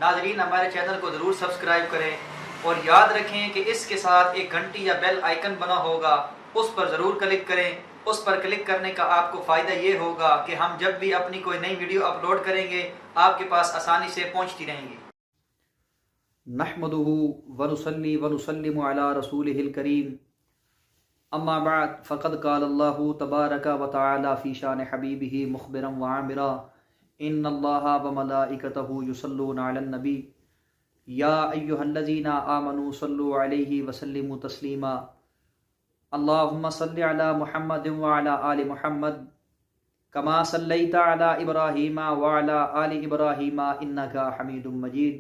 नाजरीन हमारे चैनल को ज़रूर सब्सक्राइब करें और याद रखें कि इसके साथ एक घंटी या बेल आइकन बना होगा, उस पर ज़रूर क्लिक करें। उस पर क्लिक करने का आपको फ़ायदा ये होगा कि हम जब भी अपनी कोई नई वीडियो अपलोड करेंगे आपके पास आसानी से पहुंचती रहेंगी। नहमदुहु व नुसल्ली व नुसल्लिमु अला रसूलिहिल करीम, अम्मा बाद फ़क़द क़ाल अल्लाहु तबारक व तआला फ़ी शान हबीबिही मुख़बिरन व आमिरा, इन्नल्लाहा व मलाइकतहु युसल्लूना अलन नबी, या अय्युहल्लज़ीना आमनू सल्लु अलैहि व सल्लिमू तस्लीमा, अल्लाहुम्मा सल्लि अला मुहम्मदिन व अला आलि मुहम्मद कमा सल्लैता अला इब्राहीमा व अला आलि इब्राहीमा इन्नका हमीदुम मजीद,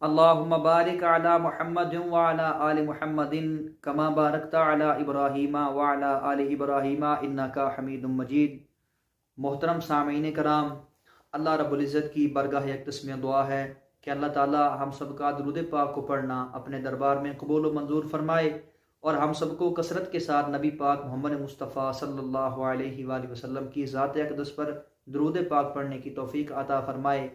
अल्लाहुम्मा बारिक अला मुहम्मदिन व अला आलि मुहम्मदिन कमा बारकता अला इब्राहीमा व अला आलि इब्राहीमा इन्नका हमीदुम मजीद। मोहतरम सामीन कराम, अल्लाह रब्बुल इज़्ज़त की बारगाह यकदस में दुआ है कि अल्लाह ताला हम सब का दुरूद पाक को पढ़ना अपने दरबार में कबूल व मंजूर फरमाए और हम सबको कसरत के साथ नबी पाक मोहम्मद मुस्तफ़ा सल्लल्लाहु अलैहि वसल्लम की ज़ात अक़दस पर दुरूद पाक पढ़ने की तौफ़ीक अता फ़रमाए,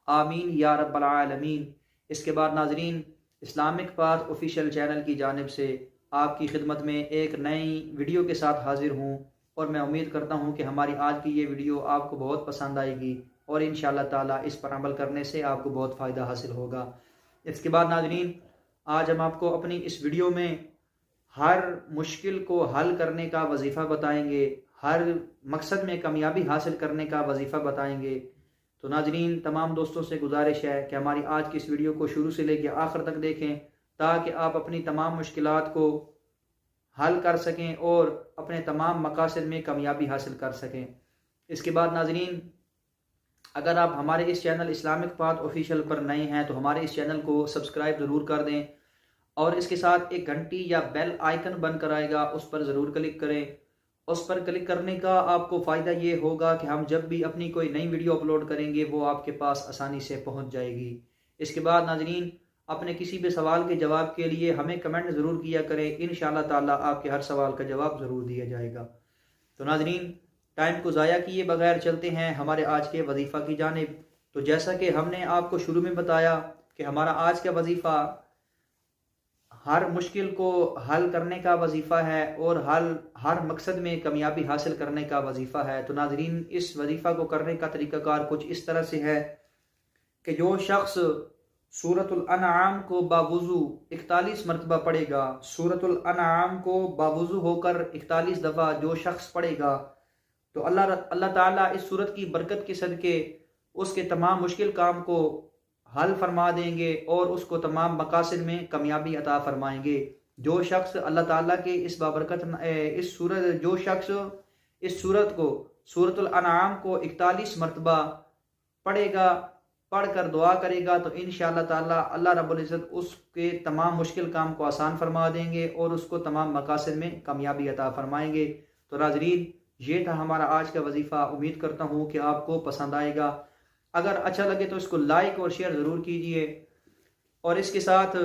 आमीन या रब्बल आलमीन। इसके बाद नाज़रीन, इस्लामिक पाथ ऑफिशियल चैनल की जानिब से आपकी खिदमत में एक नई वीडियो के साथ हाज़िर हूँ और मैं उम्मीद करता हूँ कि हमारी आज की ये वीडियो आपको बहुत पसंद आएगी और इंशाअल्लाह ताला इस पर अमल करने से आपको बहुत फ़ायदा हासिल होगा। इसके बाद नाज़रीन, आज हम आपको अपनी इस वीडियो में हर मुश्किल को हल करने का वजीफ़ा बताएंगे, हर मकसद में कामयाबी हासिल करने का वजीफ़ा बताएंगे। तो नाज़रीन, तमाम दोस्तों से गुजारिश है कि हमारी आज की इस वीडियो को शुरू से लेकर आखिर तक देखें ताकि आप अपनी तमाम मुश्किलात को हल कर सकें और अपने तमाम मकासद में कामयाबी हासिल कर सकें। इसके बाद नाज़रीन, अगर आप हमारे इस चैनल इस्लामिक पाथ ऑफिशियल पर नए हैं तो हमारे इस चैनल को सब्सक्राइब ज़रूर कर दें और इसके साथ एक घंटी या बेल आइकन बनकर आएगा, उस पर ज़रूर क्लिक करें। उस पर क्लिक करने का आपको फ़ायदा ये होगा कि हम जब भी अपनी कोई नई वीडियो अपलोड करेंगे वो आपके पास आसानी से पहुंच जाएगी। इसके बाद नाज़रीन, अपने किसी भी सवाल के जवाब के लिए हमें कमेंट ज़रूर किया करें, इंशाअल्लाह ताला आपके हर सवाल का जवाब ज़रूर दिया जाएगा। तो नाज़रीन, टाइम को ज़ाया किए बगैर चलते हैं हमारे आज के वजीफ़ा की जानिब। तो जैसा कि हमने आपको शुरू में बताया कि हमारा आज का वजीफ़ा हर मुश्किल को हल करने का वजीफ़ा है और हर मकसद में कामयाबी हासिल करने का वजीफ़ा है। तो नाज़रीन, इस वजीफ़ा को करने का तरीक़ाकार कुछ इस तरह से है कि जो शख्स सूरतुल अनआम को बावुज़ू 41 मरतबा पढ़ेगा, सूरतुल अनआम को बावुज़ू होकर 41 दफ़ा जो शख्स पढ़ेगा तो अल्लाह ताला इस सूरत की बरकत के सदके उसके तमाम मुश्किल काम को हल फरमा देंगे और उसको तमाम मकासद में कामयाबी अता फरमाएंगे। जो शख्स अल्लाह ताला के इस बाबरकत जो शख्स इस सूरत को सूरतुल अनआम को 41 मरतबा पढ़ेगा, पढ़कर दुआ करेगा तो इंशाअल्लाह ताला अल्लाह रब्बुल इज़्ज़त उसके तमाम मुश्किल काम को आसान फरमा देंगे और उसको तमाम मकासद में कामयाबी अता फरमाएंगे। तो नाज़रीन, ये था हमारा आज का वजीफ़ा। उम्मीद करता हूँ कि आपको पसंद आएगा। अगर अच्छा लगे तो इसको लाइक और शेयर ज़रूर कीजिए। और इसके साथ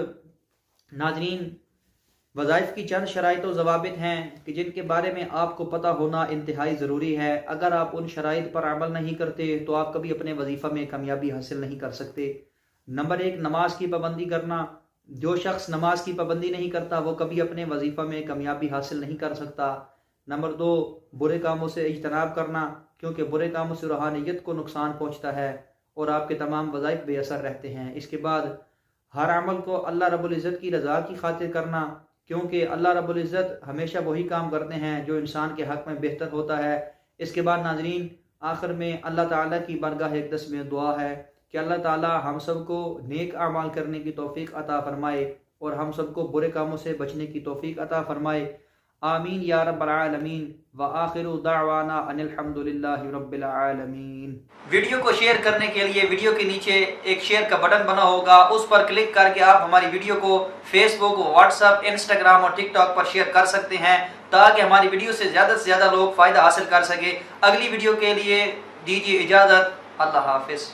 नाज़रीन, वज़ाइफ़ की चंद शराइत और ज़वाबित हैं कि जिनके बारे में आपको पता होना इंतहाई ज़रूरी है। अगर आप उन शराइत पर अमल नहीं करते तो आप कभी अपने वजीफ़ा में कामयाबी हासिल नहीं कर सकते। नंबर 1, नमाज की पाबंदी करना। जो शख्स नमाज की पाबंदी नहीं करता वो कभी अपने वजीफ़ा में कामयाबी हासिल नहीं कर सकता। नंबर 2, बुरे कामों से इज्तनाब करना, क्योंकि बुरे कामों से रूहानियत को नुकसान पहुंचता है और आपके तमाम वज़ाइफ बेअसर रहते हैं। इसके बाद हर अमल को अल्लाह रब्बुल इज़्ज़त की रज़ा की खातिर करना, क्योंकि अल्लाह रब्बुल इज़्ज़त हमेशा वही काम करते हैं जो इंसान के हक़ में बेहतर होता है। इसके बाद नाज़रीन, आखिर में अल्लाह ताला की बारगाह यकदस में दुआ है कि अल्लाह ताला हम सबको नेक अमाल करने की तौफ़ीक अता फ़रमाए और हम सबको बुरे कामों से बचने की तौफ़ीक अता फ़रमाए, आमीन या रब्बल आलमीन। व आखिरु दावाना अनिल हम्दुलिल्लाहि रब्बिल आलमीन। वीडियो को शेयर करने के लिए वीडियो के नीचे एक शेयर का बटन बना होगा, उस पर क्लिक करके आप हमारी वीडियो को फेसबुक, व्हाट्सएप, इंस्टाग्राम और टिकटॉक पर शेयर कर सकते हैं ताकि हमारी वीडियो से ज़्यादा लोग फ़ायदा हासिल कर सके। अगली वीडियो के लिए दीजिए इजाज़त। अल्लाह हाफिज़।